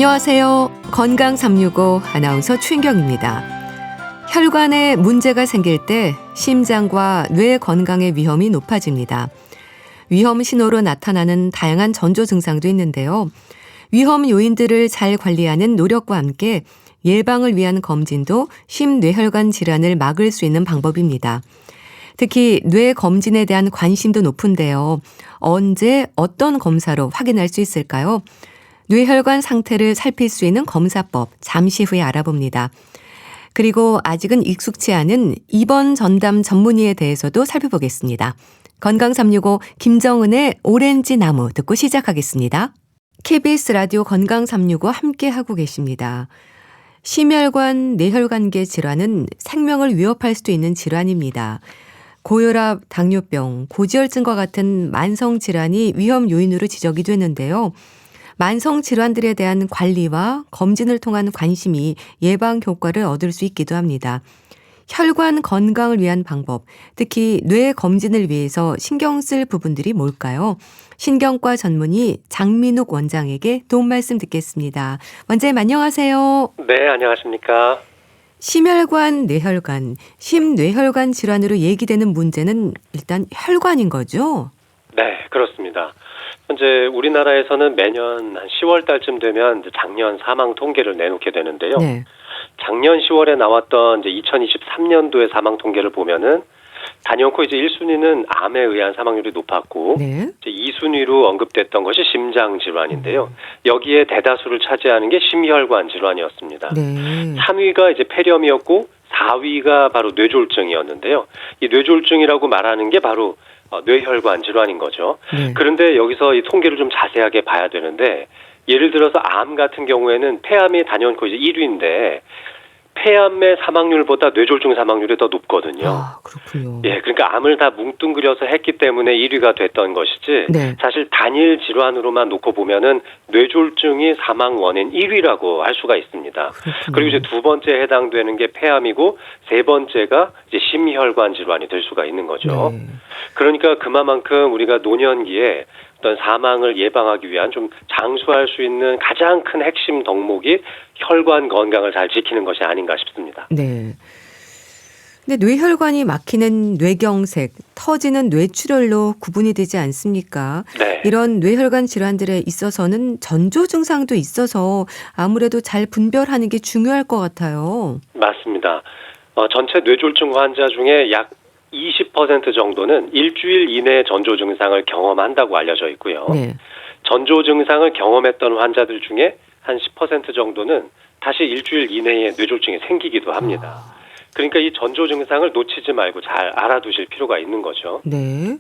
안녕하세요. 건강 365 아나운서 최인경입니다. 혈관에 문제가 생길 때 심장과 뇌 건강의 위험이 높아집니다. 위험 신호로 나타나는 다양한 전조 증상도 있는데요. 위험 요인들을 잘 관리하는 노력과 함께 예방을 위한 검진도 심뇌혈관 질환을 막을 수 있는 방법입니다. 특히 뇌 검진에 대한 관심도 높은데요. 언제 어떤 검사로 확인할 수 있을까요? 뇌혈관 상태를 살필 수 있는 검사법 잠시 후에 알아봅니다. 그리고 아직은 익숙치 않은 입원 전담 전문의에 대해서도 살펴보겠습니다. 건강 365 김정은의 오렌지 나무 듣고 시작하겠습니다. KBS 라디오 건강 365 함께하고 계십니다. 심혈관 뇌혈관계 질환은 생명을 위협할 수도 있는 질환입니다. 고혈압, 당뇨병, 고지혈증과 같은 만성 질환이 위험 요인으로 지적이 되는데요. 만성 질환들에 대한 관리와 검진을 통한 관심이 예방 효과를 얻을 수 있기도 합니다. 혈관 건강을 위한 방법, 특히 뇌 검진을 위해서 신경 쓸 부분들이 뭘까요? 신경과 전문의 장민욱 원장에게 도움 말씀 듣겠습니다. 원장님 안녕하세요. 네, 안녕하십니까. 심혈관, 뇌혈관, 심뇌혈관 질환으로 얘기되는 문제는 일단 혈관인 거죠? 네, 그렇습니다. 현재 우리나라에서는 매년 한 10월 달쯤 되면 이제 작년 사망 통계를 내놓게 되는데요. 네. 작년 10월에 나왔던 이제 2023년도의 사망 통계를 보면은 단연코 이제 1순위는 암에 의한 사망률이 높았고, 네. 이제 2순위로 언급됐던 것이 심장 질환인데요. 여기에 대다수를 차지하는 게 심혈관 질환이었습니다. 네. 3위가 이제 폐렴이었고 4위가 바로 뇌졸중이었는데요. 이 뇌졸중이라고 말하는 게 바로 뇌혈관 질환인 거죠. 네. 그런데 여기서 이 통계를 좀 자세하게 봐야 되는데, 예를 들어서 암 같은 경우에는 폐암이 단연코 이제 1위인데 폐암의 사망률보다 뇌졸중 사망률이 더 높거든요. 아, 그렇군요. 예, 그러니까 암을 다 뭉뚱그려서 했기 때문에 1위가 됐던 것이지, 네. 사실 단일 질환으로만 놓고 보면은 뇌졸중이 사망 원인 1위라고 할 수가 있습니다. 그렇군요. 그리고 이제 두 번째 해당되는 게 폐암이고 세 번째가 이제 심혈관 질환이 될 수가 있는 거죠. 네. 그러니까 그만큼 우리가 노년기에 어떤 사망을 예방하기 위한 좀 장수할 수 있는 가장 큰 핵심 덕목이 혈관 건강을 잘 지키는 것이 아닌가 싶습니다. 네. 근데 뇌혈관이 막히는 뇌경색, 터지는 뇌출혈로 구분이 되지 않습니까? 네. 이런 뇌혈관 질환들에 있어서는 전조 증상도 있어서 아무래도 잘 분별하는 게 중요할 것 같아요. 맞습니다. 전체 뇌졸중 환자 중에 약 20% 정도는 일주일 이내에 전조 증상을 경험한다고 알려져 있고요. 네. 전조 증상을 경험했던 환자들 중에 한 10% 정도는 다시 일주일 이내에 뇌졸중이 생기기도 합니다. 그러니까 이 전조 증상을 놓치지 말고 잘 알아두실 필요가 있는 거죠. 네.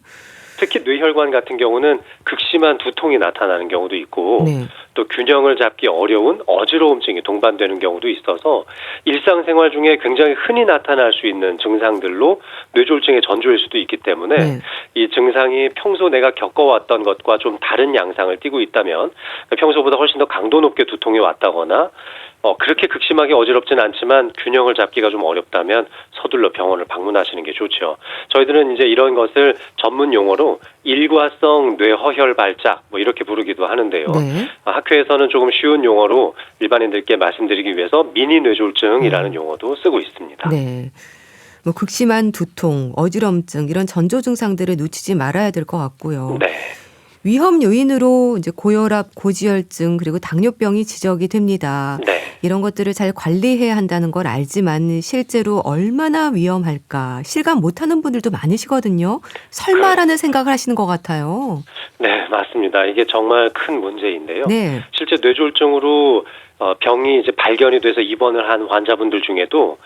특히 뇌혈관 같은 경우는 극심한 두통이 나타나는 경우도 있고, 네. 또 균형을 잡기 어려운 어지러움증이 동반되는 경우도 있어서 일상생활 중에 굉장히 흔히 나타날 수 있는 증상들로 뇌졸중의 전조일 수도 있기 때문에 네. 이 증상이 평소 내가 겪어왔던 것과 좀 다른 양상을 띠고 있다면, 평소보다 훨씬 더 강도 높게 두통이 왔다거나 그렇게 극심하게 어지럽진 않지만 균형을 잡기가 좀 어렵다면 서둘러 병원을 방문하시는 게 좋죠. 저희들은 이제 이런 것을 전문 용어로 일과성 뇌허혈 발작 이렇게 부르기도 하는데요. 네. 학회에서는 조금 쉬운 용어로 일반인들께 말씀드리기 위해서 미니 뇌졸중이라는 용어도 쓰고 있습니다. 네. 뭐 극심한 두통, 어지럼증 이런 전조 증상들을 놓치지 말아야 될 것 같고요. 네. 위험 요인으로 이제 고혈압, 고지혈증 그리고 당뇨병이 지적이 됩니다. 네. 이런 것들을 잘 관리해야 한다는 걸 알지만 실제로 얼마나 위험할까 실감 못하는 분들도 많으시거든요. 설마라는 생각을 하시는 것 같아요. 네, 맞습니다. 이게 정말 큰 문제인데요. 네. 실제 뇌졸중으로 병이 이제 발견이 돼서 입원을 한 환자분들 중에도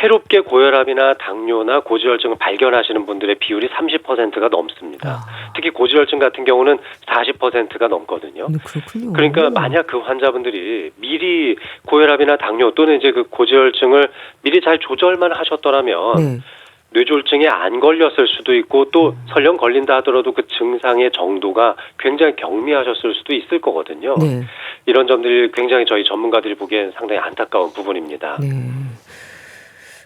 새롭게 고혈압이나 당뇨나 고지혈증을 발견하시는 분들의 비율이 30%가 넘습니다. 특히 고지혈증 같은 경우는 40%가 넘거든요. 그렇군요. 그러니까 만약 그 환자분들이 미리 고혈압이나 당뇨 또는 이제 그 고지혈증을 미리 잘 조절만 하셨더라면 네. 뇌졸중에 안 걸렸을 수도 있고, 또 설령 걸린다 하더라도 그 증상의 정도가 굉장히 경미하셨을 수도 있을 거거든요. 네. 이런 점들이 굉장히 저희 전문가들이 보기엔 상당히 안타까운 부분입니다. 네.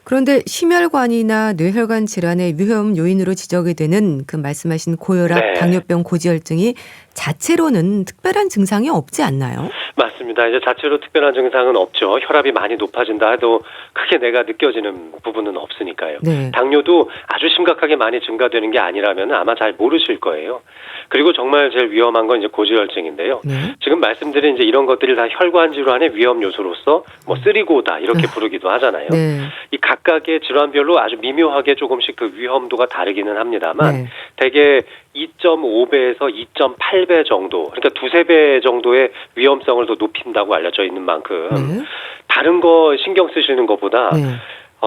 그런데 심혈관이나 뇌혈관 질환의 위험 요인으로 지적이 되는 그 말씀하신 고혈압, 네. 당뇨병, 고지혈증이 자체로는 특별한 증상이 없지 않나요? 맞습니다. 이제 자체로 특별한 증상은 없죠. 혈압이 많이 높아진다 해도 크게 내가 느껴지는 부분은 없으니까요. 네. 당뇨도 아주 심각하게 많이 증가되는 게 아니라면 아마 잘 모르실 거예요. 그리고 정말 제일 위험한 건 이제 고지혈증인데요. 네. 지금 말씀드린 이제 이런 것들이 다 혈관 질환의 위험 요소로서 뭐 쓰리고다 이렇게 부르기도 하잖아요. 네. 이 각각의 질환별로 아주 미묘하게 조금씩 그 위험도가 다르기는 합니다만 네. 대개 2.5배에서 2.8배 정도, 그러니까 두세 배 정도의 위험성을 더 높인다고 알려져 있는 만큼 네. 다른 거 신경 쓰시는 것보다 네.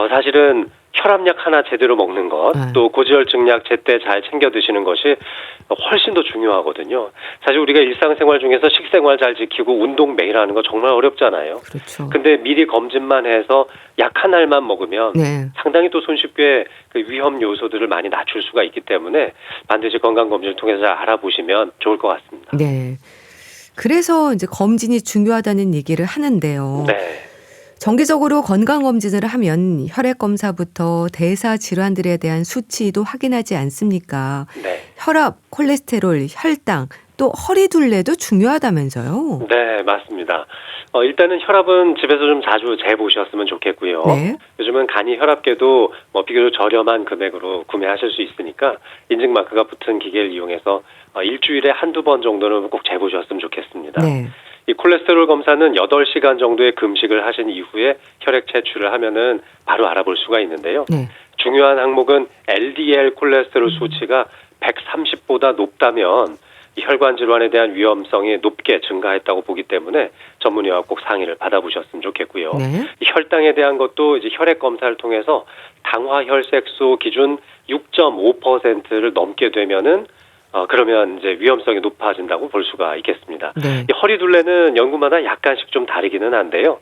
사실은 혈압약 하나 제대로 먹는 것, 네. 또 고지혈증약 제때 잘 챙겨 드시는 것이 훨씬 더 중요하거든요. 사실 우리가 일상생활 중에서 식생활 잘 지키고 운동 매일 하는 거 정말 어렵잖아요. 그렇죠. 근데 미리 검진만 해서 약 한 알만 먹으면 네. 상당히 또 손쉽게 그 위험 요소들을 많이 낮출 수가 있기 때문에 반드시 건강검진을 통해서 잘 알아보시면 좋을 것 같습니다. 네. 그래서 이제 검진이 중요하다는 얘기를 하는데요. 네. 정기적으로 건강검진을 하면 혈액검사부터 대사 질환들에 대한 수치도 확인하지 않습니까? 네. 혈압, 콜레스테롤, 혈당, 또 허리둘레도 중요하다면서요? 네, 맞습니다. 일단은 혈압은 집에서 좀 자주 재보셨으면 좋겠고요. 네. 요즘은 간이 혈압계도 뭐 비교적 저렴한 금액으로 구매하실 수 있으니까 인증마크가 붙은 기계를 이용해서 일주일에 한두 번 정도는 꼭 재보셨으면 좋겠습니다. 네. 이 콜레스테롤 검사는 8시간 정도의 금식을 하신 이후에 혈액 채취를 하면은 바로 알아볼 수가 있는데요. 네. 중요한 항목은 LDL 콜레스테롤 수치가 130보다 높다면 이 혈관 질환에 대한 위험성이 높게 증가했다고 보기 때문에 전문의와 꼭 상의를 받아보셨으면 좋겠고요. 네. 이 혈당에 대한 것도 이제 혈액 검사를 통해서 당화 혈색소 기준 6.5%를 넘게 되면은 그러면 이제 위험성이 높아진다고 볼 수가 있겠습니다. 네. 이 허리둘레는 연구마다 약간씩 좀 다르기는 한데요.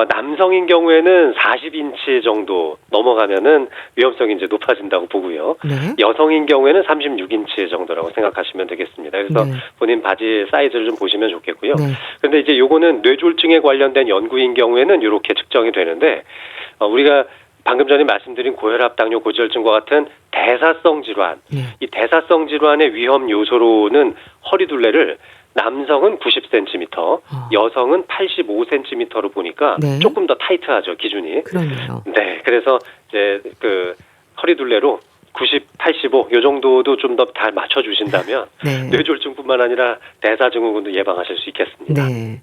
남성인 경우에는 40인치 정도 넘어가면은 위험성이 이제 높아진다고 보고요. 네. 여성인 경우에는 36인치 정도라고 생각하시면 되겠습니다. 그래서 네. 본인 바지 사이즈를 좀 보시면 좋겠고요. 네. 근데 이제 요거는 뇌졸중에 관련된 연구인 경우에는 이렇게 측정이 되는데 우리가 방금 전에 말씀드린 고혈압, 당뇨, 고지혈증과 같은 대사성 질환, 네. 이 대사성 질환의 위험 요소로는 허리둘레를 남성은 90cm, 여성은 85cm로 보니까 네. 조금 더 타이트하죠, 기준이. 그러네요. 네, 그래서 이제 그 허리둘레로 90, 85, 요 정도도 좀 더 잘 맞춰주신다면 네. 뇌졸중뿐만 아니라 대사증후군도 예방하실 수 있겠습니다. 네.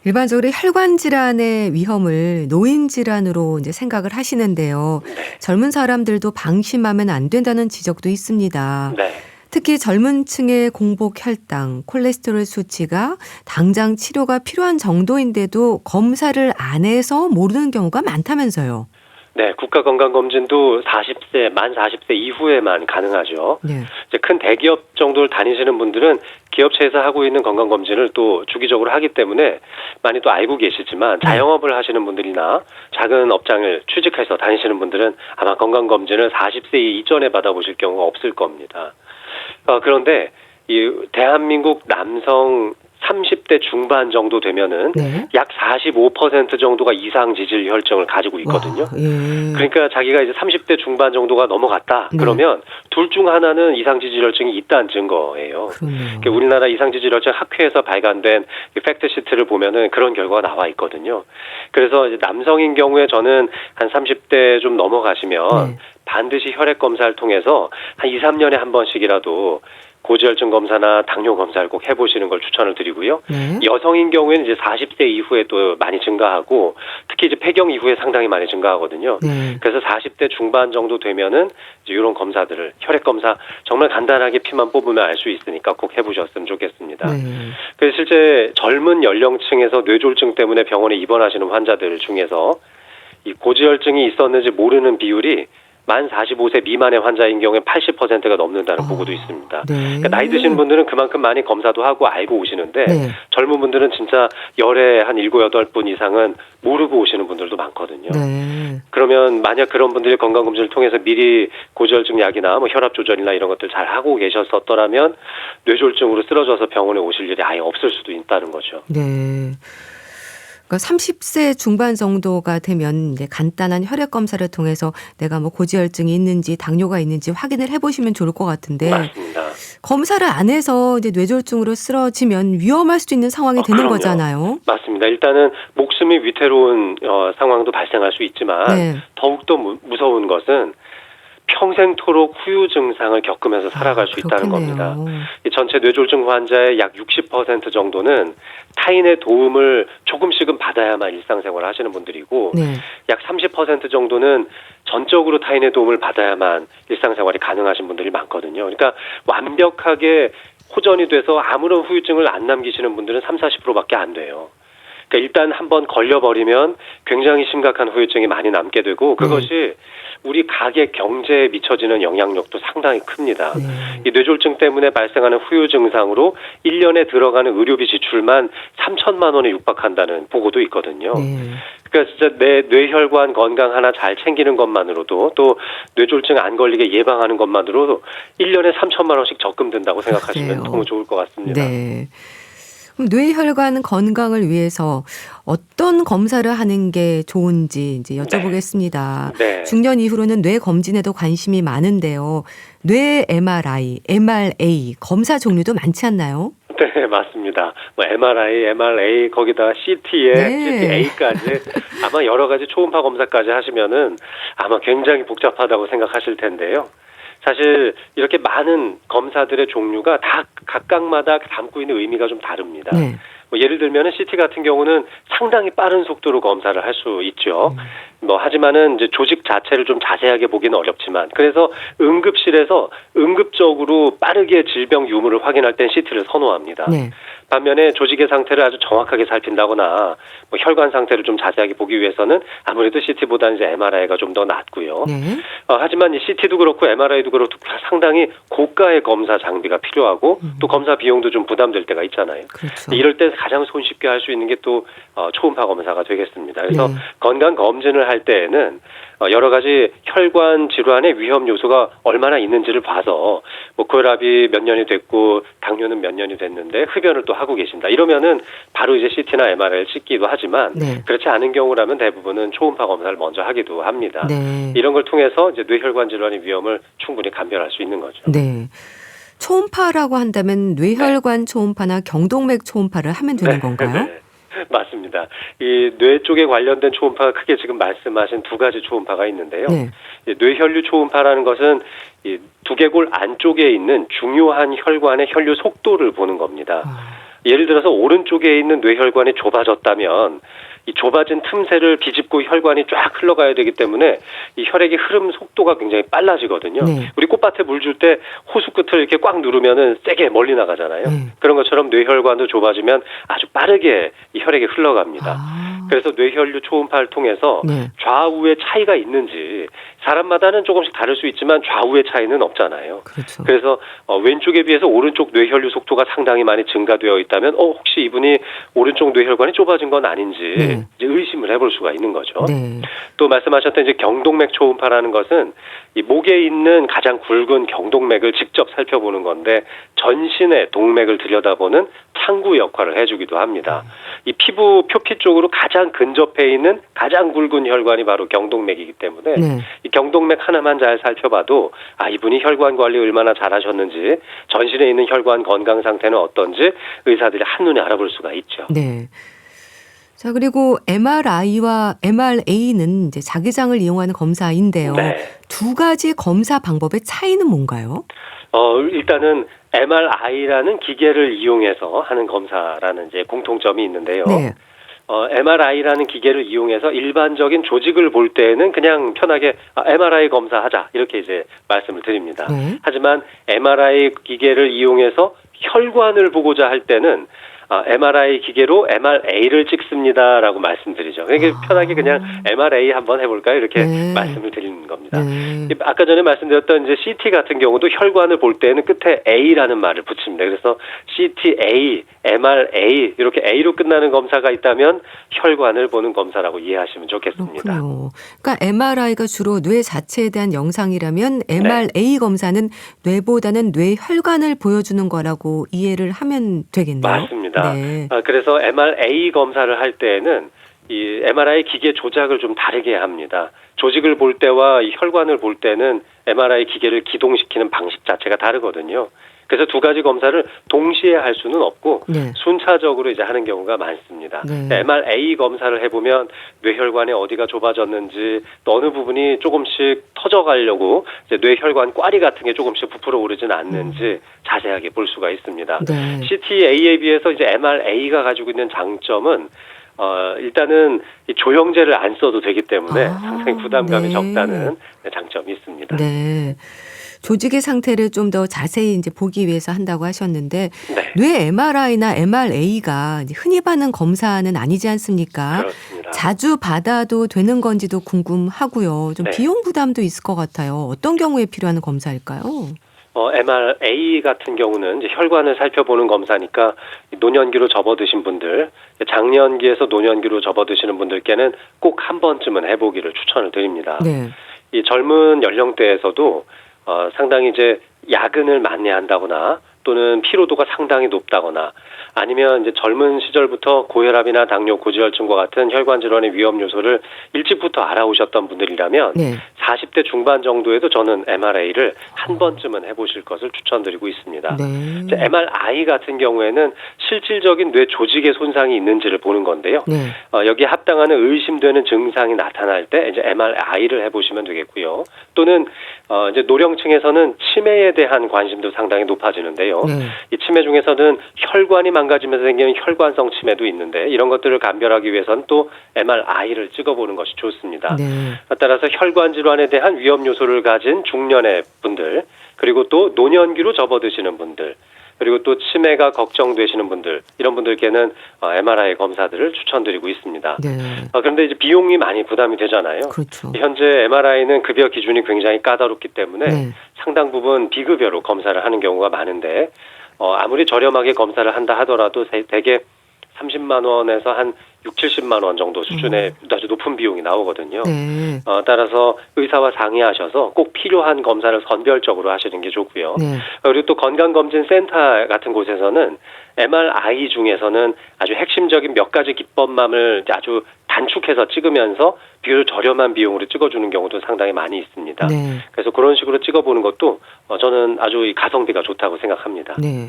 일반적으로 혈관 질환의 위험을 노인 질환으로 이제 생각을 하시는데요. 네. 젊은 사람들도 방심하면 안 된다는 지적도 있습니다. 네. 특히 젊은 층의 공복 혈당, 콜레스테롤 수치가 당장 치료가 필요한 정도인데도 검사를 안 해서 모르는 경우가 많다면서요. 네, 국가건강검진도 만 40세 이후에만 가능하죠. 네. 이제 큰 대기업 정도를 다니시는 분들은 기업체에서 하고 있는 건강검진을 또 주기적으로 하기 때문에 많이 또 알고 계시지만 자영업을 하시는 분들이나 작은 업장을 취직해서 다니시는 분들은 아마 건강검진을 40세 이전에 받아보실 경우가 없을 겁니다. 그런데 이 대한민국 남성 30대 중반 정도 되면은 네. 약 45% 정도가 이상 지질 혈증을 가지고 있거든요. 와, 예. 그러니까 자기가 이제 30대 중반 정도가 넘어갔다. 네. 그러면 둘 중 하나는 이상 지질 혈증이 있다는 증거예요. 그러네요. 그러니까 우리나라 이상 지질 혈증 학회에서 발간된 팩트 시트를 보면은 그런 결과가 나와 있거든요. 그래서 이제 남성인 경우에 저는 한 30대 좀 넘어가시면 네. 반드시 혈액 검사를 통해서 한 2, 3년에 한 번씩이라도 고지혈증 검사나 당뇨 검사를 꼭 해보시는 걸 추천을 드리고요. 네. 여성인 경우에는 이제 40세 이후에 또 많이 증가하고 특히 이제 폐경 이후에 상당히 많이 증가하거든요. 네. 그래서 40대 중반 정도 되면은 이제 이런 검사들을 혈액 검사 정말 간단하게 피만 뽑으면 알 수 있으니까 꼭 해보셨으면 좋겠습니다. 네. 그래서 실제 젊은 연령층에서 뇌졸중 때문에 병원에 입원하시는 환자들 중에서 이 고지혈증이 있었는지 모르는 비율이 만 45세 미만의 환자인 경우에 80%가 넘는다는 보고도 있습니다. 네. 그러니까 나이 드신 분들은 그만큼 많이 검사도 하고 알고 오시는데 네. 젊은 분들은 진짜 열에 한 7, 8분 이상은 모르고 오시는 분들도 많거든요. 네. 그러면 만약 그런 분들이 건강검진을 통해서 미리 고지혈증 약이나 뭐 혈압 조절이나 이런 것들 잘 하고 계셨었더라면 뇌졸중으로 쓰러져서 병원에 오실 일이 아예 없을 수도 있다는 거죠. 네. 그러니까 30세 중반 정도가 되면 이제 간단한 혈액 검사를 통해서 내가 뭐 고지혈증이 있는지 당뇨가 있는지 확인을 해보시면 좋을 것 같은데 맞습니다. 검사를 안 해서 이제 뇌졸중으로 쓰러지면 위험할 수도 있는 상황이 되는 그럼요. 거잖아요. 맞습니다. 일단은 목숨이 위태로운 상황도 발생할 수 있지만 네. 더욱더 무서운 것은 평생토록 후유 증상을 겪으면서 살아갈 수 있다는 그렇겠네요. 겁니다. 이 전체 뇌졸중 환자의 약 60% 정도는 타인의 도움을 조금씩은 받아야만 일상생활을 하시는 분들이고 네. 약 30% 정도는 전적으로 타인의 도움을 받아야만 일상생활이 가능하신 분들이 많거든요. 그러니까 완벽하게 호전이 돼서 아무런 후유증을 안 남기시는 분들은 30-40%밖에 안 돼요. 그러니까 일단 한번 걸려버리면 굉장히 심각한 후유증이 많이 남게 되고 그것이 우리 가계 경제에 미쳐지는 영향력도 상당히 큽니다. 이 뇌졸중 때문에 발생하는 후유 증상으로 1년에 들어가는 의료비 지출만 3천만 원에 육박한다는 보고도 있거든요. 그러니까 진짜 내 뇌혈관 건강 하나 잘 챙기는 것만으로도 또 뇌졸중 안 걸리게 예방하는 것만으로도 1년에 3천만 원씩 적금 든다고 생각하시면 그래요. 너무 좋을 것 같습니다. 네. 그럼 뇌혈관 건강을 위해서 어떤 검사를 하는 게 좋은지 이제 여쭤보겠습니다. 네. 중년 이후로는 뇌 검진에도 관심이 많은데요. 뇌 MRI, MRA 검사 종류도 많지 않나요? 네, 맞습니다. 뭐 MRI, MRA 거기다 CT에 CTA까지 아마 여러 가지 초음파 검사까지 하시면은 아마 굉장히 복잡하다고 생각하실 텐데요. 사실 이렇게 많은 검사들의 종류가 다 각각마다 담고 있는 의미가 좀 다릅니다. 뭐 예를 들면은 CT 같은 경우는 상당히 빠른 속도로 검사를 할 수 있죠. 뭐 하지만은 이제 조직 자체를 좀 자세하게 보기는 어렵지만 그래서 응급실에서 응급적으로 빠르게 질병 유무를 확인할 땐 CT를 선호합니다. 반면에 조직의 상태를 아주 정확하게 살핀다거나 뭐 혈관 상태를 좀 자세하게 보기 위해서는 아무래도 CT보다는 이제 MRI가 좀 더 낫고요. 하지만 이 CT도 그렇고 MRI도 그렇고 상당히 고가의 검사 장비가 필요하고 또 검사 비용도 좀 부담될 때가 있잖아요. 그렇죠. 이럴 때 가장 손쉽게 할 수 있는 게 또 초음파 검사가 되겠습니다. 그래서 건강 검진을 할 때에는 여러 가지 혈관 질환의 위험 요소가 얼마나 있는지를 봐서 뭐 고혈압이 몇 년이 됐고 당뇨는 몇 년이 됐는데 흡연을 또 하고 계신다. 이러면은 바로 이제 CT나 MRI를 찍기도 하지만 그렇지 않은 경우라면 대부분은 초음파 검사를 먼저 하기도 합니다. 이런 걸 통해서 이제 뇌혈관 질환의 위험을 충분히 감별할 수 있는 거죠. 네. 초음파라고 한다면 뇌혈관 초음파나 경동맥 초음파를 하면 되는 건가요? 맞습니다. 이 뇌 쪽에 관련된 초음파가 크게 지금 말씀하신 두 가지 초음파가 있는데요. 뇌혈류 초음파라는 것은 이 두개골 안쪽에 있는 중요한 혈관의 혈류 속도를 보는 겁니다. 예를 들어서 오른쪽에 있는 뇌혈관이 좁아졌다면 이 좁아진 틈새를 비집고 혈관이 쫙 흘러가야 되기 때문에 이 혈액의 흐름 속도가 굉장히 빨라지거든요. 우리 꽃밭에 물 줄 때 호수 끝을 이렇게 꽉 누르면은 세게 멀리 나가잖아요. 그런 것처럼 뇌혈관도 좁아지면 아주 빠르게 이 혈액이 흘러갑니다. 그래서 뇌혈류 초음파를 통해서 좌우의 차이가 있는지 사람마다는 조금씩 다를 수 있지만 좌우의 차이는 없잖아요. 그래서 왼쪽에 비해서 오른쪽 뇌혈류 속도가 상당히 많이 증가되어 있다면 혹시 이분이 오른쪽 뇌혈관이 좁아진 건 아닌지 이제 의심을 해볼 수가 있는 거죠. 또 말씀하셨던 이제 경동맥 초음파라는 것은 이 목에 있는 가장 굵은 경동맥을 직접 살펴보는 건데 전신의 동맥을 들여다보는 창구 역할을 해주기도 합니다. 이 피부 표피 쪽으로 가장 근접해 있는 가장 굵은 혈관이 바로 경동맥이기 때문에 이 경동맥 하나만 잘 살펴봐도 이분이 혈관 관리 얼마나 잘하셨는지 전신에 있는 혈관 건강 상태는 어떤지 의사들이 한눈에 알아볼 수가 있죠. 자, 그리고 MRI와 MRA는 이제 자기장을 이용하는 검사인데요. 두 가지 검사 방법의 차이는 뭔가요? 일단은 MRI라는 기계를 이용해서 하는 검사라는 이제 공통점이 있는데요. MRI라는 기계를 이용해서 일반적인 조직을 볼 때는 그냥 편하게 MRI 검사하자 이렇게 이제 말씀을 드립니다. 하지만 MRI 기계를 이용해서 혈관을 보고자 할 때는 MRI 기계로 MRA를 찍습니다라고 말씀드리죠. 이게 편하게 그냥 MRA 한번 해볼까요? 이렇게 말씀을 드리는 겁니다. 아까 전에 말씀드렸던 이제 CT 같은 경우도 혈관을 볼 때는 끝에 A라는 말을 붙입니다. 그래서 CTA, MRA 이렇게 A로 끝나는 검사가 있다면 혈관을 보는 검사라고 이해하시면 좋겠습니다. 그렇군요. 그러니까 MRI가 주로 뇌 자체에 대한 영상이라면 MRA 검사는 뇌보다는 뇌혈관을 보여주는 거라고 이해를 하면 되겠네요. 맞습니다. 그래서 MRA 검사를 할 때에는 이 MRI 기계 조작을 좀 다르게 합니다. 조직을 볼 때와 이 혈관을 볼 때는 MRI 기계를 기동시키는 방식 자체가 다르거든요. 그래서 두 가지 검사를 동시에 할 수는 없고 네. 순차적으로 이제 하는 경우가 많습니다. 네. MRA 검사를 해보면 뇌혈관에 어디가 좁아졌는지 또 어느 부분이 조금씩 터져가려고 이제 뇌혈관 꽈리 같은 게 조금씩 부풀어 오르진 않는지 자세하게 볼 수가 있습니다. 네. CTA에 비해서 이제 MRA가 가지고 있는 장점은 일단은 이 조영제를 안 써도 되기 때문에 상당히 부담감이 네. 적다는 장점이 있습니다. 네. 조직의 상태를 좀 더 자세히 이제 보기 위해서 한다고 하셨는데 네, 뇌 MRI나 MRA가 흔히 받는 검사는 아니지 않습니까? 그렇습니다. 자주 받아도 되는 건지도 궁금하고요. 좀 네. 비용 부담도 있을 것 같아요. 어떤 경우에 필요한 검사일까요? MRA 같은 경우는 이제 혈관을 살펴보는 검사니까 노년기로 접어드신 분들, 장년기에서 노년기로 접어드시는 분들께는 꼭 한 번쯤은 해보기를 추천을 드립니다. 네. 이 젊은 연령대에서도 상당히 이제 야근을 많이 한다거나 또는 피로도가 상당히 높다거나 아니면 이제 젊은 시절부터 고혈압이나 당뇨, 고지혈증과 같은 혈관 질환의 위험 요소를 일찍부터 알아오셨던 분들이라면 네. 40대 중반 정도에도 저는 MRA를 한 번쯤은 해보실 것을 추천드리고 있습니다. 네. MRI 같은 경우에는 실질적인 뇌 조직의 손상이 있는지를 보는 건데요. 네. 여기에 합당하는 의심되는 증상이 나타날 때 이제 MRI를 해보시면 되겠고요. 또는 이제 노령층에서는 치매에 대한 관심도 상당히 높아지는데요. 네. 이 치매 중에서는 혈관이 망가지면서 생기는 혈관성 치매도 있는데 이런 것들을 감별하기 위해서는 또 MRI를 찍어보는 것이 좋습니다. 네. 따라서 혈관 질환에 대한 위험 요소를 가진 중년의 분들, 그리고 또 노년기로 접어드시는 분들, 그리고 또 치매가 걱정되시는 분들, 이런 분들께는 MRI 검사들을 추천드리고 있습니다. 네. 그런데 이제 비용이 많이 부담이 되잖아요. 그렇죠. 현재 MRI는 급여 기준이 굉장히 까다롭기 때문에 네. 상당 부분 비급여로 검사를 하는 경우가 많은데 아무리 저렴하게 검사를 한다 하더라도 대개 30만 원에서 한 6, 70만 원 정도 수준의 아주 높은 비용이 나오거든요. 네. 따라서 의사와 상의하셔서 꼭 필요한 검사를 선별적으로 하시는 게 좋고요. 네. 그리고 또 건강검진센터 같은 곳에서는 MRI 중에서는 아주 핵심적인 몇 가지 기법만을 아주 단축해서 찍으면서 비교적 저렴한 비용으로 찍어주는 경우도 상당히 많이 있습니다. 네. 그래서 그런 식으로 찍어보는 것도 저는 아주 가성비가 좋다고 생각합니다. 네.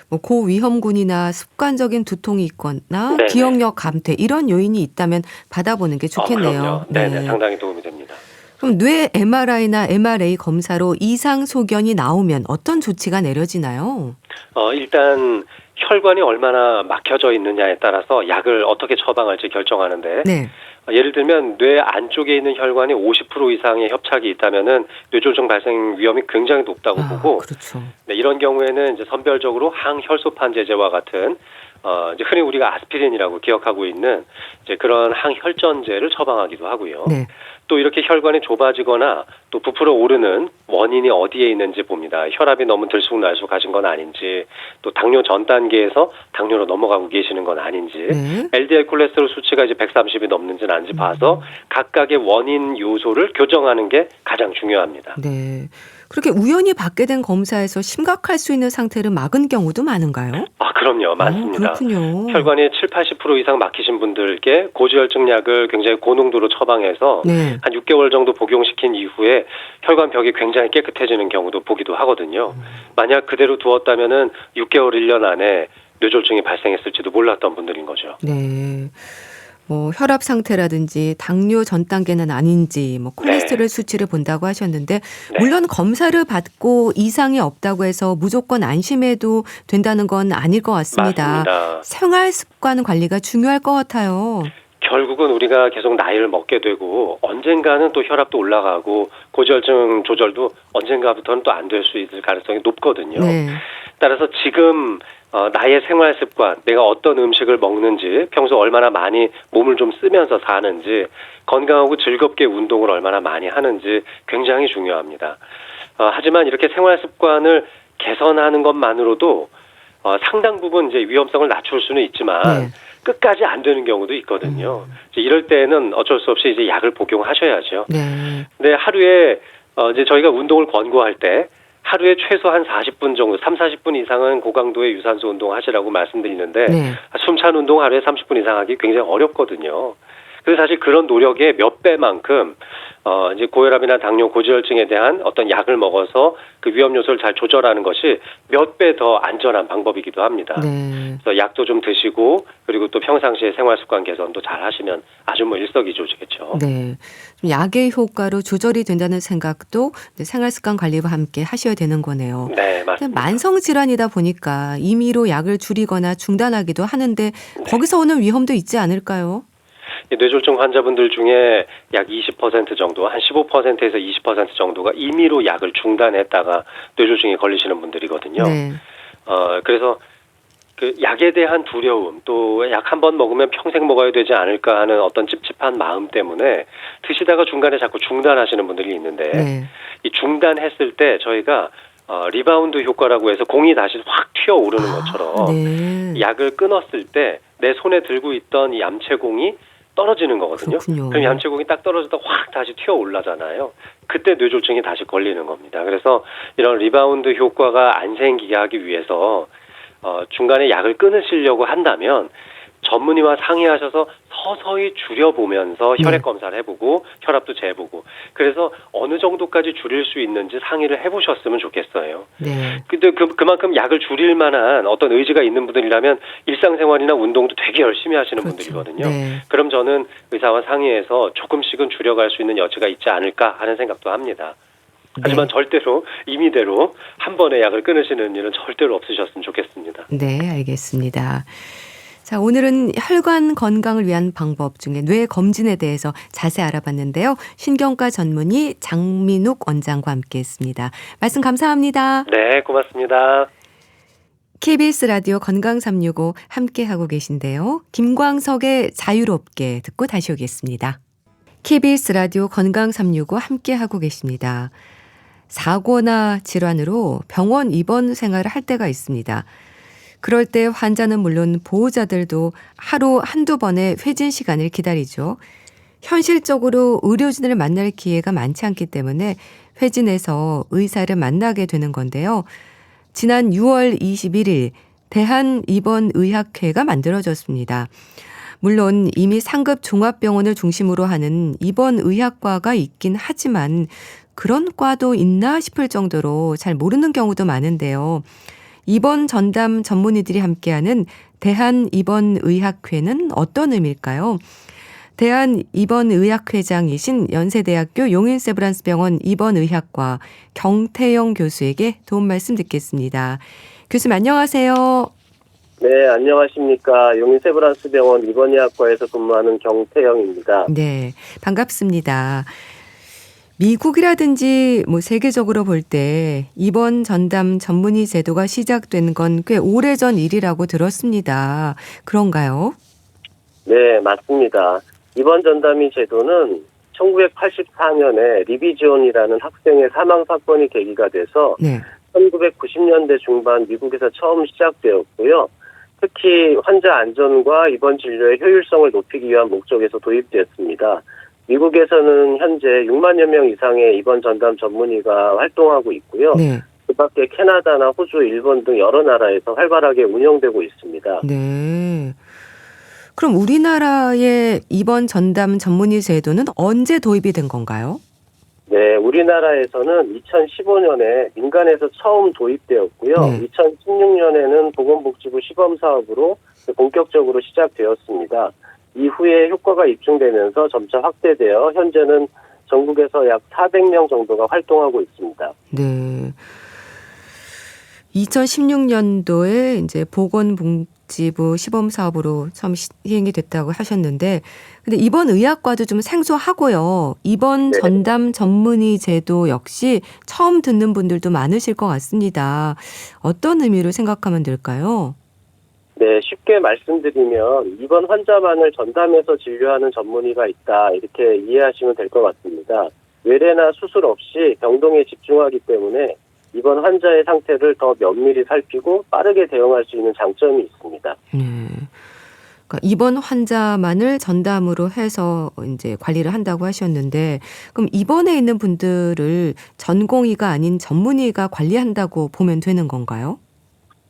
뭐 고위험군이나 습관적인 두통이 있거나 네네. 기억력 감퇴 이런 요인이 있다면 받아보는 게 좋겠네요. 그럼요. 네네, 상당히 도움이 됩니다. 그럼 뇌 MRI나 MRA 검사로 이상 소견이 나오면 어떤 조치가 내려지나요? 일단 혈관이 얼마나 막혀져 있느냐에 따라서 약을 어떻게 처방할지 결정하는데 네. 예를 들면 뇌 안쪽에 있는 혈관이 50% 이상의 협착이 있다면은 뇌졸중 발생 위험이 굉장히 높다고 보고 그렇죠. 네, 이런 경우에는 이제 선별적으로 항혈소판 제제와 같은 이제 흔히 우리가 아스피린이라고 기억하고 있는 이제 그런 항혈전제를 처방하기도 하고요. 네. 또 이렇게 혈관이 좁아지거나 또 부풀어 오르는 원인이 어디에 있는지 봅니다. 혈압이 너무 들쑥날쑥 하신 건 아닌지, 또 당뇨 전 단계에서 당뇨로 넘어가고 계시는 건 아닌지, 네. LDL 콜레스테롤 수치가 이제 130이 넘는지는 아닌지 봐서 각각의 원인 요소를 교정하는 게 가장 중요합니다. 네. 그렇게 우연히 받게 된 검사에서 심각할 수 있는 상태를 막은 경우도 많은가요? 그럼요. 많습니다. 그렇군요. 혈관이 7, 80% 이상 막히신 분들께 고지혈증 약을 굉장히 고농도로 처방해서 네. 한 6개월 정도 복용시킨 이후에 혈관벽이 굉장히 깨끗해지는 경우도 보기도 하거든요. 만약 그대로 두었다면은 6개월, 1년 안에 뇌졸중이 발생했을지도 몰랐던 분들인 거죠. 네. 뭐 혈압 상태라든지 당뇨 전 단계는 아닌지 뭐 콜레스테롤 수치를 본다고 하셨는데 네. 물론 검사를 받고 이상이 없다고 해서 무조건 안심해도 된다는 건 아닐 것 같습니다. 맞습니다. 생활 습관 관리가 중요할 것 같아요. 결국은 우리가 계속 나이를 먹게 되고 언젠가는 또 혈압도 올라가고 고지혈증 조절도 언젠가부터는 또 안 될 수 있을 가능성이 높거든요. 네. 따라서 지금 나의 생활 습관, 내가 어떤 음식을 먹는지, 평소 얼마나 많이 몸을 좀 쓰면서 사는지, 건강하고 즐겁게 운동을 얼마나 많이 하는지 굉장히 중요합니다. 하지만 이렇게 생활 습관을 개선하는 것만으로도 상당 부분 이제 위험성을 낮출 수는 있지만 네. 끝까지 안 되는 경우도 있거든요. 이럴 때는 어쩔 수 없이 이제 약을 복용하셔야죠. 네. 근데 하루에 이제 저희가 운동을 권고할 때 하루에 최소 한 40분 정도, 3, 40분 이상은 고강도의 유산소 운동 하시라고 말씀드리는데 네. 숨찬 운동 하루에 30분 이상 하기 굉장히 어렵거든요. 그래서 사실 그런 노력의 몇 배만큼 이제 고혈압이나 당뇨, 고지혈증에 대한 어떤 약을 먹어서 그 위험 요소를 잘 조절하는 것이 몇 배 더 안전한 방법이기도 합니다. 네. 그래서 약도 좀 드시고 그리고 또 평상시에 생활 습관 개선도 잘 하시면 아주 뭐 일석이조겠죠. 네. 좀 약의 효과로 조절이 된다는 생각도 생활 습관 관리와 함께 하셔야 되는 거네요. 네, 근데 맞습니다. 만성 질환이다 보니까 임의로 약을 줄이거나 중단하기도 하는데 네. 거기서 오는 위험도 있지 않을까요? 이 뇌졸중 환자분들 중에 약 20% 정도, 한 15%에서 20% 정도가 임의로 약을 중단했다가 뇌졸중에 걸리시는 분들이거든요. 네. 그래서 그 약에 대한 두려움, 또 약 한 번 먹으면 평생 먹어야 되지 않을까 하는 어떤 찝찝한 마음 때문에 드시다가 중간에 자꾸 중단하시는 분들이 있는데, 네. 이 중단했을 때 저희가 리바운드 효과라고 해서 공이 다시 확 튀어오르는 것처럼 네. 약을 끊었을 때 내 손에 들고 있던 이 얌체공이 떨어지는 거거든요. 그렇군요. 그럼 얌체공이 딱 떨어지다 확 다시 튀어올라잖아요. 그때 뇌졸중이 다시 걸리는 겁니다. 그래서 이런 리바운드 효과가 안 생기게 하기 위해서 중간에 약을 끊으시려고 한다면 전문의와 상의하셔서 서서히 줄여보면서 네. 혈액 검사를 해보고 혈압도 재보고, 그래서 어느 정도까지 줄일 수 있는지 상의를 해보셨으면 좋겠어요. 네. 근데 그만큼 약을 줄일 만한 어떤 의지가 있는 분들이라면 일상생활이나 운동도 되게 열심히 하시는 그렇죠. 분들이거든요. 네. 그럼 저는 의사와 상의해서 조금씩은 줄여갈 수 있는 여지가 있지 않을까 하는 생각도 합니다. 하지만 네. 절대로 임의대로 한 번에 약을 끊으시는 일은 절대로 없으셨으면 좋겠습니다. 네, 알겠습니다. 자, 오늘은 혈관 건강을 위한 방법 중에 뇌 검진에 대해서 자세히 알아봤는데요. 신경과 전문의 장민욱 원장과 함께했습니다. 말씀 감사합니다. 네, 고맙습니다. KBS 라디오 건강 365 함께하고 계신데요. 김광석의 자유롭게 듣고 다시 오겠습니다. KBS 라디오 건강 365 함께하고 계십니다. 사고나 질환으로 병원 입원 생활을 할 때가 있습니다. 그럴 때 환자는 물론 보호자들도 하루 한두 번의 회진 시간을 기다리죠. 현실적으로 의료진을 만날 기회가 많지 않기 때문에 회진에서 의사를 만나게 되는 건데요. 지난 6월 21일 대한입원의학회가 만들어졌습니다. 물론 이미 상급 종합병원을 중심으로 하는 입원의학과가 있긴 하지만 그런 과도 있나 싶을 정도로 잘 모르는 경우도 많은데요. 입원 전담 전문의들이 함께하는 대한입원의학회는 어떤 의미일까요? 대한입원의학회장이신 연세대학교 용인세브란스병원 입원의학과 경태영 교수에게 도움 말씀 듣겠습니다. 교수님 안녕하세요. 네, 안녕하십니까. 용인세브란스병원 입원의학과에서 근무하는 경태영입니다. 네, 반갑습니다. 미국이라든지 세계적으로 볼 때 입원 전담 전문의 제도가 시작된 건 꽤 오래전 일이라고 들었습니다. 그런가요? 네, 맞습니다. 입원 전담의 제도는 1984년에 리비지온이라는 학생의 사망 사건이 계기가 돼서 네. 1990년대 중반 미국에서 처음 시작되었고요. 특히 환자 안전과 입원 진료의 효율성을 높이기 위한 목적에서 도입되었습니다. 미국에서는 현재 6만여 명 이상의 입원 전담 전문의가 활동하고 있고요. 네. 그 밖에 캐나다나 호주, 일본 등 여러 나라에서 활발하게 운영되고 있습니다. 네. 그럼 우리나라의 입원 전담 전문의 제도는 언제 도입이 된 건가요? 네, 우리나라에서는 2015년에 민간에서 처음 도입되었고요. 네. 2016년에는 보건복지부 시범사업으로 본격적으로 시작되었습니다. 이후에 효과가 입증되면서 점차 확대되어 현재는 전국에서 약 400명 정도가 활동하고 있습니다. 네. 2016년도에 이제 보건복지부 시범 사업으로 처음 시행이 됐다고 하셨는데, 근데 입원 의학과도 좀 생소하고요. 입원 네. 전담 전문의 제도 역시 처음 듣는 분들도 많으실 것 같습니다. 어떤 의미로 생각하면 될까요? 네, 쉽게 말씀드리면 입원 환자만을 전담해서 진료하는 전문의가 있다, 이렇게 이해하시면 될 것 같습니다. 외래나 수술 없이 병동에 집중하기 때문에 입원 환자의 상태를 더 면밀히 살피고 빠르게 대응할 수 있는 장점이 있습니다. 네. 그러니까 입원 환자만을 전담으로 해서 이제 관리를 한다고 하셨는데, 그럼 입원해 있는 분들을 전공의가 아닌 전문의가 관리한다고 보면 되는 건가요?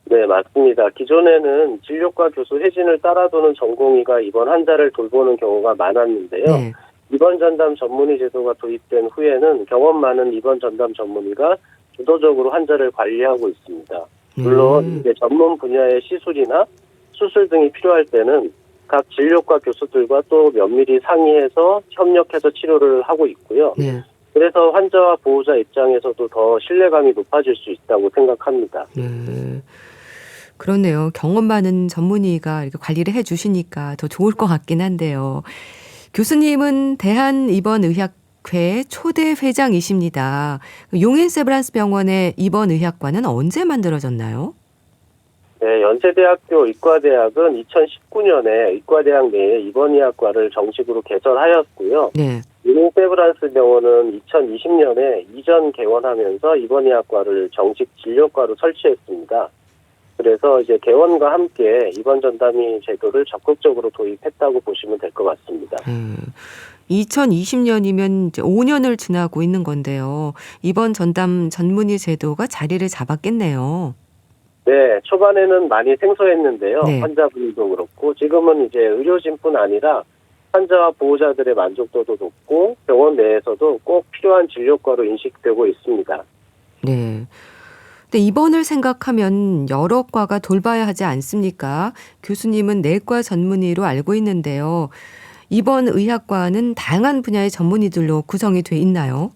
네, 맞습니다. 기존에는 진료과 교수 회진을 따라도는 전공의가 입원 환자를 돌보는 경우가 많았는데요. 네. 입원 전담 전문의 제도가 도입된 후에는 경험 많은 입원 전담 전문의가 주도적으로 환자를 관리하고 있습니다. 물론 이제 전문 분야의 시술이나 수술 등이 필요할 때는 각 진료과 교수들과 또 면밀히 상의해서 협력해서 치료를 하고 있고요. 네. 그래서 환자와 보호자 입장에서도 더 신뢰감이 높아질 수 있다고 생각합니다. 네. 그렇네요. 경험 많은 전문의가 이렇게 관리를 해 주시니까 더 좋을 것 같긴 한데요. 교수님은 대한입원의학회 초대 회장이십니다. 용인세브란스 병원의 입원의학과는 언제 만들어졌나요? 네, 연세대학교 의과대학은 2019년에 의과대학 내에 입원의학과를 정식으로 개설하였고요. 네. 용인세브란스 병원은 2020년에 이전 개원하면서 입원의학과를 정식 진료과로 설치했습니다. 그래서 이제 개원과 함께 입원 전담의 제도를 적극적으로 도입했다고 보시면 될 것 같습니다. 2020년이면 이제 5년을 지나고 있는 건데요. 입원 전담 전문의 제도가 자리를 잡았겠네요. 네, 초반에는 많이 생소했는데요. 네. 환자분도 그렇고 지금은 이제 의료진뿐 아니라 환자와 보호자들의 만족도도 높고 병원 내에서도 꼭 필요한 진료과로 인식되고 있습니다. 네. 근데 입원을 생각하면 여러 과가 돌봐야 하지 않습니까? 교수님은 내과 전문의로 알고 있는데요. 입원의학과는 다양한 분야의 전문의들로 구성이 돼 있나요?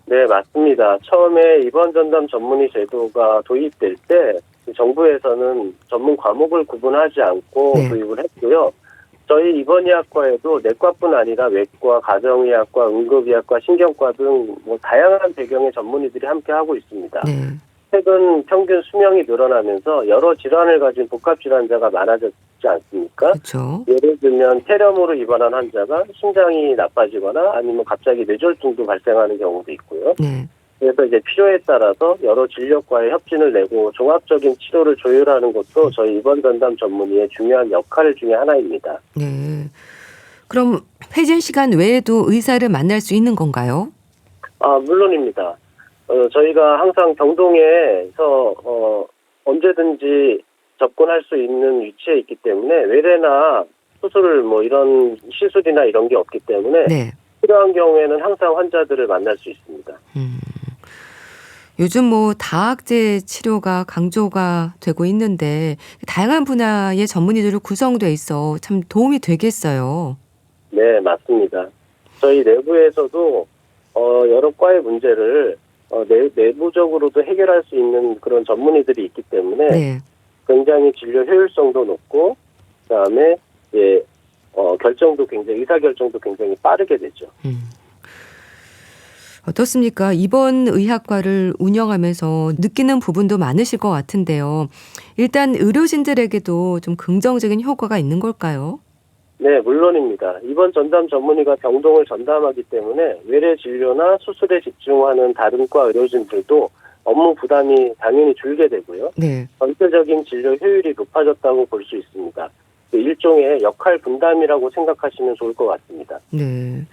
네, 맞습니다. 처음에 입원 전담 전문의 제도가 도입될 때 정부에서는 전문 과목을 구분하지 않고 네. 도입을 했고요. 저희 입원의학과에도 내과뿐 아니라 외과, 가정의학과, 응급의학과, 신경과 등 다양한 배경의 전문의들이 함께 하고 있습니다. 네. 최근 평균 수명이 늘어나면서 여러 질환을 가진 복합 질환자가 많아졌지 않습니까? 그렇죠. 예를 들면 폐렴으로 입원한 환자가 심장이 나빠지거나 아니면 갑자기 뇌졸중도 발생하는 경우도 있고요. 네. 그래서 이제 필요에 따라서 여러 진료과의 협진을 내고 종합적인 치료를 조율하는 것도 저희 입원 전담 전문의의 중요한 역할 중에 하나입니다. 네. 그럼 회진 시간 외에도 의사를 만날 수 있는 건가요? 물론입니다. 저희가 항상 병동에서 언제든지 접근할 수 있는 위치에 있기 때문에 외래나 수술 이런 시술이나 이런 게 없기 때문에 네. 필요한 경우에는 항상 환자들을 만날 수 있습니다. 요즘 다학제 치료가 강조가 되고 있는데 다양한 분야의 전문의들로 구성돼 있어 참 도움이 되겠어요. 네, 맞습니다. 저희 내부에서도 여러 과의 문제를 내부적으로도 해결할 수 있는 그런 전문의들이 있기 때문에 네. 굉장히 진료 효율성도 높고 그다음에 의사 결정도 굉장히 빠르게 되죠. 어떻습니까? 이번 의학과를 운영하면서 느끼는 부분도 많으실 것 같은데요. 일단 의료진들에게도 좀 긍정적인 효과가 있는 걸까요? 네, 물론입니다. 입원 전담 전문의가 병동을 전담하기 때문에 외래 진료나 수술에 집중하는 다른 과 의료진들도 업무 부담이 당연히 줄게 되고요. 네. 전체적인 진료 효율이 높아졌다고 볼 수 있습니다. 일종의 역할 분담이라고 생각하시면 좋을 것 같습니다. 네.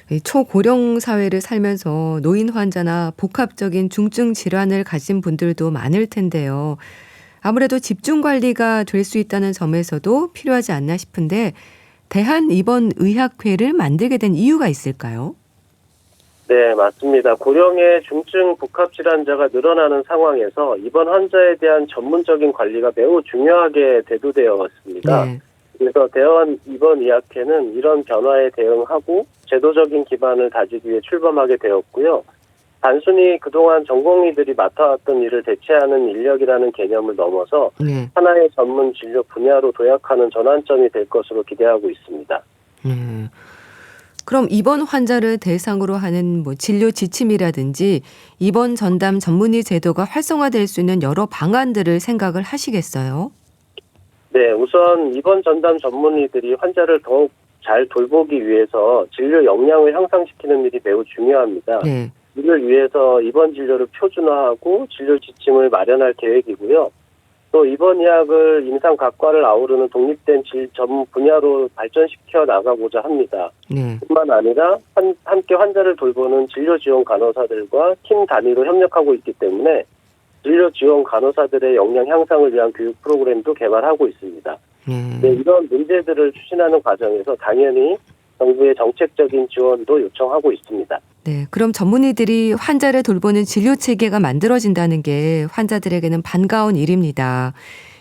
이 초고령 사회를 살면서 노인 환자나 복합적인 중증 질환을 가진 분들도 많을 텐데요. 아무래도 집중 관리가 될 수 있다는 점에서도 필요하지 않나 싶은데 대한입원의학회를 만들게 된 이유가 있을까요? 네, 맞습니다. 고령의 중증 복합 질환자가 늘어나는 상황에서 입원 환자에 대한 전문적인 관리가 매우 중요하게 대두되어 왔습니다. 네. 그래서 대한입원의학회는 이런 변화에 대응하고 제도적인 기반을 다지기 위해 출범하게 되었고요. 단순히 그동안 전공의들이 맡아왔던 일을 대체하는 인력이라는 개념을 넘어서 네. 하나의 전문 진료 분야로 도약하는 전환점이 될 것으로 기대하고 있습니다. 그럼 입원 환자를 대상으로 하는 진료 지침이라든지 입원 전담 전문의 제도가 활성화될 수 있는 여러 방안들을 생각을 하시겠어요? 네, 우선 입원 전담 전문의들이 환자를 더욱 잘 돌보기 위해서 진료 역량을 향상시키는 일이 매우 중요합니다. 네. 이를 위해서 입원 진료를 표준화하고 진료 지침을 마련할 계획이고요. 또 입원의학을 임상 각과를 아우르는 독립된 전문 분야로 발전시켜 나가고자 합니다. 네. 뿐만 아니라 함께 환자를 돌보는 진료 지원 간호사들과 팀 단위로 협력하고 있기 때문에 진료 지원 간호사들의 역량 향상을 위한 교육 프로그램도 개발하고 있습니다. 네, 이런 문제들을 추진하는 과정에서 당연히 정부의 정책적인 지원도 요청하고 있습니다. 네, 그럼 전문의들이 환자를 돌보는 진료 체계가 만들어진다는 게 환자들에게는 반가운 일입니다.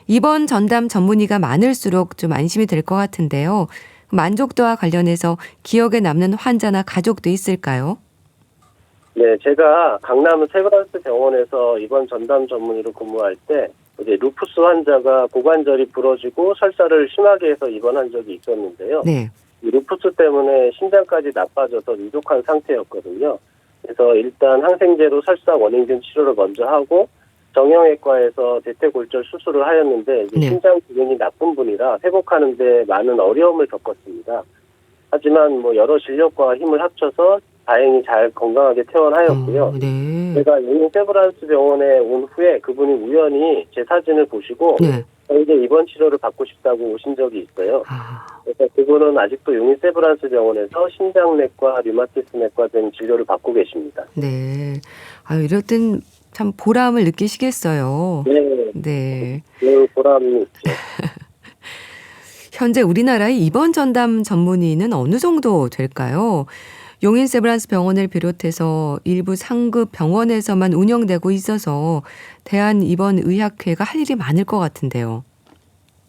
입원 전담 전문의가 많을수록 좀 안심이 될 것 같은데요. 만족도와 관련해서 기억에 남는 환자나 가족도 있을까요? 네, 제가 강남 세브란스 병원에서 입원 전담 전문의로 근무할 때 이제 루푸스 환자가 고관절이 부러지고 설사를 심하게 해서 입원한 적이 있었는데요. 네. 이 루푸스 때문에 심장까지 나빠져서 위독한 상태였거든요. 그래서 일단 항생제로 설사 원인균 치료를 먼저 하고 정형외과에서 대퇴골절 수술을 하였는데 이제 네. 심장 기능이 나쁜 분이라 회복하는 데 많은 어려움을 겪었습니다. 하지만 여러 진료과와 힘을 합쳐서 다행히 잘 건강하게 퇴원하였고요. 네. 제가 용인 세브란스 병원에 온 후에 그분이 우연히 제 사진을 보시고 네. 이제 입원 치료를 받고 싶다고 오신 적이 있어요. 아, 그래서 그분은 아직도 용인 세브란스 병원에서 심장내과, 류마티스내과 등 진료를 받고 계십니다. 네. 이럴 땐 참 보람을 느끼시겠어요. 네, 네. 그 보람이 있죠. 현재 우리나라의 입원 전담 전문의는 어느 정도 될까요? 용인 세브란스 병원을 비롯해서 일부 상급 병원에서만 운영되고 있어서 대한입원의학회가 할 일이 많을 것 같은데요.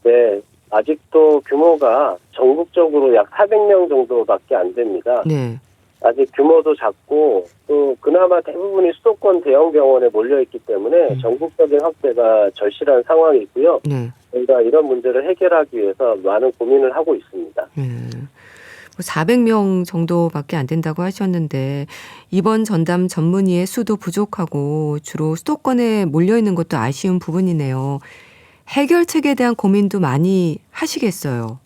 네, 아직도 규모가 전국적으로 약 400명 정도밖에 안 됩니다. 네. 아직 규모도 작고 또 그나마 대부분이 수도권 대형 병원에 몰려있기 때문에 전국적인 확대가 절실한 상황이고요. 네. 저희가 이런 문제를 해결하기 위해서 많은 고민을 하고 있습니다. 400명 정도밖에 안 된다고 하셨는데 입원 전담 전문의의 수도 부족하고 주로 수도권에 몰려있는 것도 아쉬운 부분이네요. 해결책에 대한 고민도 많이 하시겠어요.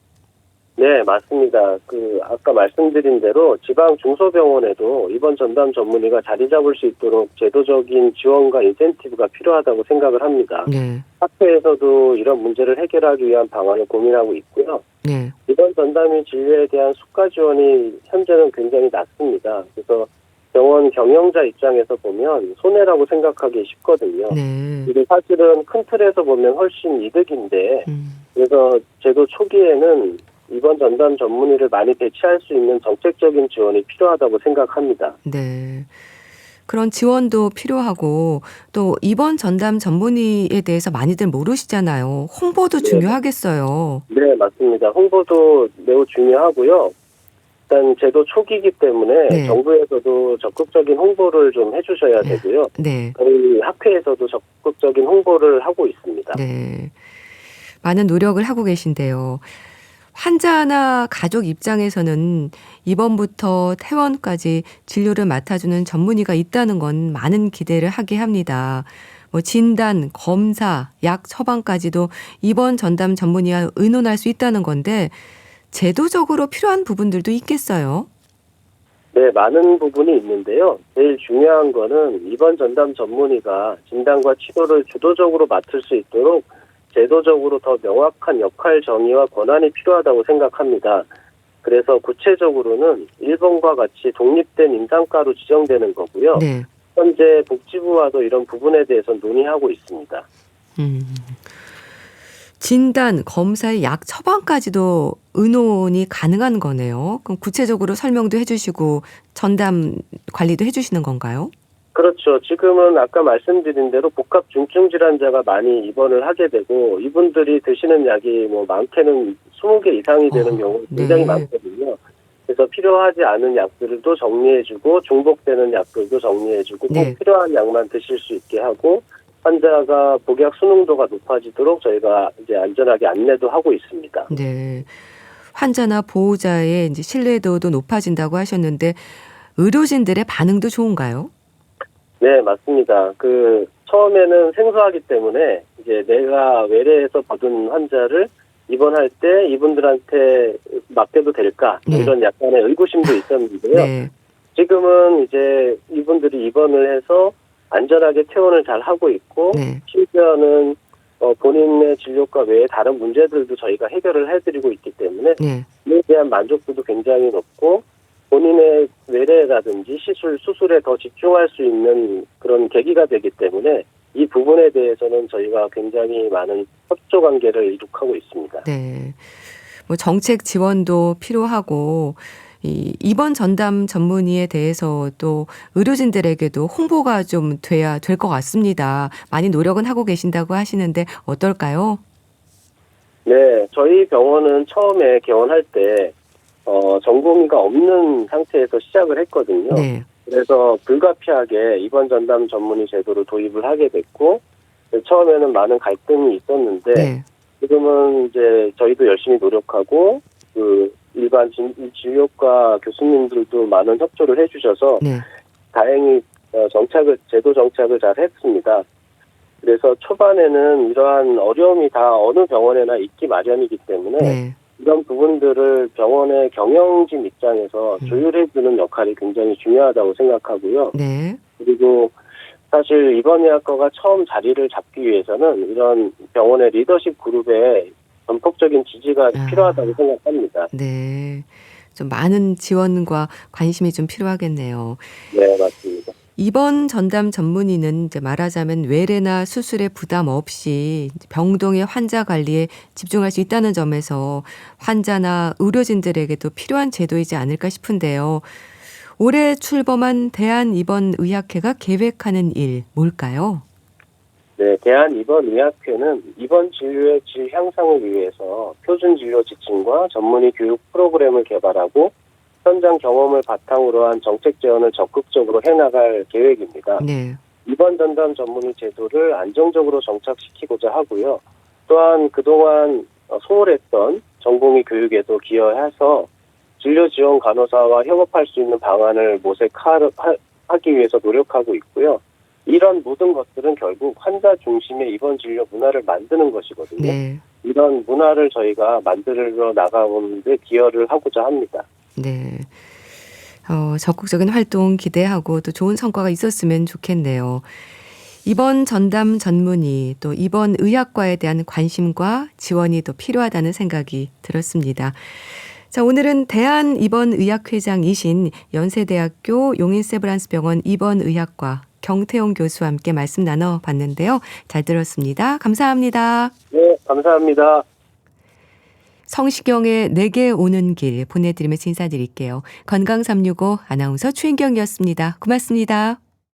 네, 맞습니다. 아까 말씀드린 대로 지방 중소병원에도 입원 전담 전문의가 자리 잡을 수 있도록 제도적인 지원과 인센티브가 필요하다고 생각을 합니다. 네. 학회에서도 이런 문제를 해결하기 위한 방안을 고민하고 있고요. 네. 입원 전담의 진료에 대한 수가 지원이 현재는 굉장히 낮습니다. 그래서 병원 경영자 입장에서 보면 손해라고 생각하기 쉽거든요. 네. 이게 사실은 큰 틀에서 보면 훨씬 이득인데 그래서 제도 초기에는 입원 전담 전문의를 많이 배치할 수 있는 정책적인 지원이 필요하다고 생각합니다. 네. 그런 지원도 필요하고 또 입원 전담 전문의에 대해서 많이들 모르시잖아요. 홍보도 중요하겠어요. 네, 맞습니다. 홍보도 매우 중요하고요. 일단 제도 초기이기 때문에 네. 정부에서도 적극적인 홍보를 좀 해주셔야 되고요. 네. 저희 학회에서도 적극적인 홍보를 하고 있습니다. 네. 많은 노력을 하고 계신데요. 환자나 가족 입장에서는 입원부터 퇴원까지 진료를 맡아주는 전문의가 있다는 건 많은 기대를 하게 합니다. 진단, 검사, 약 처방까지도 입원 전담 전문의와 의논할 수 있다는 건데 제도적으로 필요한 부분들도 있겠어요? 네, 많은 부분이 있는데요. 제일 중요한 거는 입원 전담 전문의가 진단과 치료를 주도적으로 맡을 수 있도록 제도적으로 더 명확한 역할 정의와 권한이 필요하다고 생각합니다. 그래서 구체적으로는 일본과 같이 독립된 임상과로 지정되는 거고요. 네. 현재 복지부와도 이런 부분에 대해서 논의하고 있습니다. 진단, 검사의 약 처방까지도 의논이 가능한 거네요. 그럼 구체적으로 설명도 해주시고 전담 관리도 해주시는 건가요? 그렇죠. 지금은 아까 말씀드린 대로 복합 중증 질환자가 많이 입원을 하게 되고 이분들이 드시는 약이 많게는 20개 이상이 되는 경우 굉장히 네. 많거든요. 그래서 필요하지 않은 약들도 정리해주고 중복되는 약들도 정리해주고 꼭 네. 필요한 약만 드실 수 있게 하고 환자가 복약 순응도가 높아지도록 저희가 이제 안전하게 안내도 하고 있습니다. 네. 환자나 보호자의 이제 신뢰도도 높아진다고 하셨는데 의료진들의 반응도 좋은가요? 네, 맞습니다. 처음에는 생소하기 때문에 이제 내가 외래에서 받은 환자를 입원할 때 이분들한테 맡겨도 될까? 네. 이런 약간의 의구심도 있었는데요. 네. 지금은 이제 이분들이 입원을 해서 안전하게 퇴원을 잘 하고 있고 네. 심지어는 본인의 진료과 외에 다른 문제들도 저희가 해결을 해드리고 있기 때문에 네. 이에 대한 만족도도 굉장히 높고 본인의 외래라든지 수술에 더 집중할 수 있는 그런 계기가 되기 때문에 이 부분에 대해서는 저희가 굉장히 많은 협조 관계를 이룩하고 있습니다. 네. 뭐 정책 지원도 필요하고 이 입원 전담 전문의에 대해서 또 의료진들에게도 홍보가 좀 돼야 될 것 같습니다. 많이 노력은 하고 계신다고 하시는데 어떨까요? 네, 저희 병원은 처음에 개원할 때 전공의가 없는 상태에서 시작을 했거든요. 네. 그래서 불가피하게 입원 전담 전문의 제도를 도입을 하게 됐고, 처음에는 많은 갈등이 있었는데 네. 지금은 이제 저희도 열심히 노력하고 그 일반 진료과 교수님들도 많은 협조를 해주셔서 네. 다행히 제도 정착을 잘 했습니다. 그래서 초반에는 이러한 어려움이 다 어느 병원에나 있기 마련이기 때문에 네. 이런 부분들을 병원의 경영진 입장에서 조율해주는 역할이 굉장히 중요하다고 생각하고요. 네. 그리고 사실 입원의학과가 처음 자리를 잡기 위해서는 이런 병원의 리더십 그룹의 전폭적인 지지가 필요하다고 생각합니다. 네. 좀 많은 지원과 관심이 좀 필요하겠네요. 네, 맞습니다. 입원 전담 전문의는 이제 말하자면 외래나 수술에 부담 없이 병동의 환자 관리에 집중할 수 있다는 점에서 환자나 의료진들에게도 필요한 제도이지 않을까 싶은데요. 올해 출범한 대한입원의학회가 계획하는 일 뭘까요? 네, 대한입원의학회는 입원 진료의 질 향상을 위해서 표준 진료 지침과 전문의 교육 프로그램을 개발하고 현장 경험을 바탕으로 한 정책 제언을 적극적으로 해나갈 계획입니다. 네. 입원 전담 전문의 제도를 안정적으로 정착시키고자 하고요. 또한 그동안 소홀했던 전공의 교육에도 기여해서 진료 지원 간호사와 협업할 수 있는 방안을 모색하기 위해서 노력하고 있고요. 이런 모든 것들은 결국 환자 중심의 입원 진료 문화를 만드는 것이거든요. 네. 이런 문화를 저희가 만들어 나가는 데 기여를 하고자 합니다. 네. 적극적인 활동 기대하고 또 좋은 성과가 있었으면 좋겠네요. 입원 전담 전문의 또 입원 의학과에 대한 관심과 지원이 더 필요하다는 생각이 들었습니다. 자, 오늘은 대한입원의학회장이신 연세대학교 용인세브란스병원 입원의학과 경태용 교수와 함께 말씀 나눠봤는데요. 잘 들었습니다. 감사합니다. 네, 감사합니다. 성시경의 내게 오는 길 보내드리면서 인사드릴게요. 건강365 아나운서 추인경이었습니다. 고맙습니다.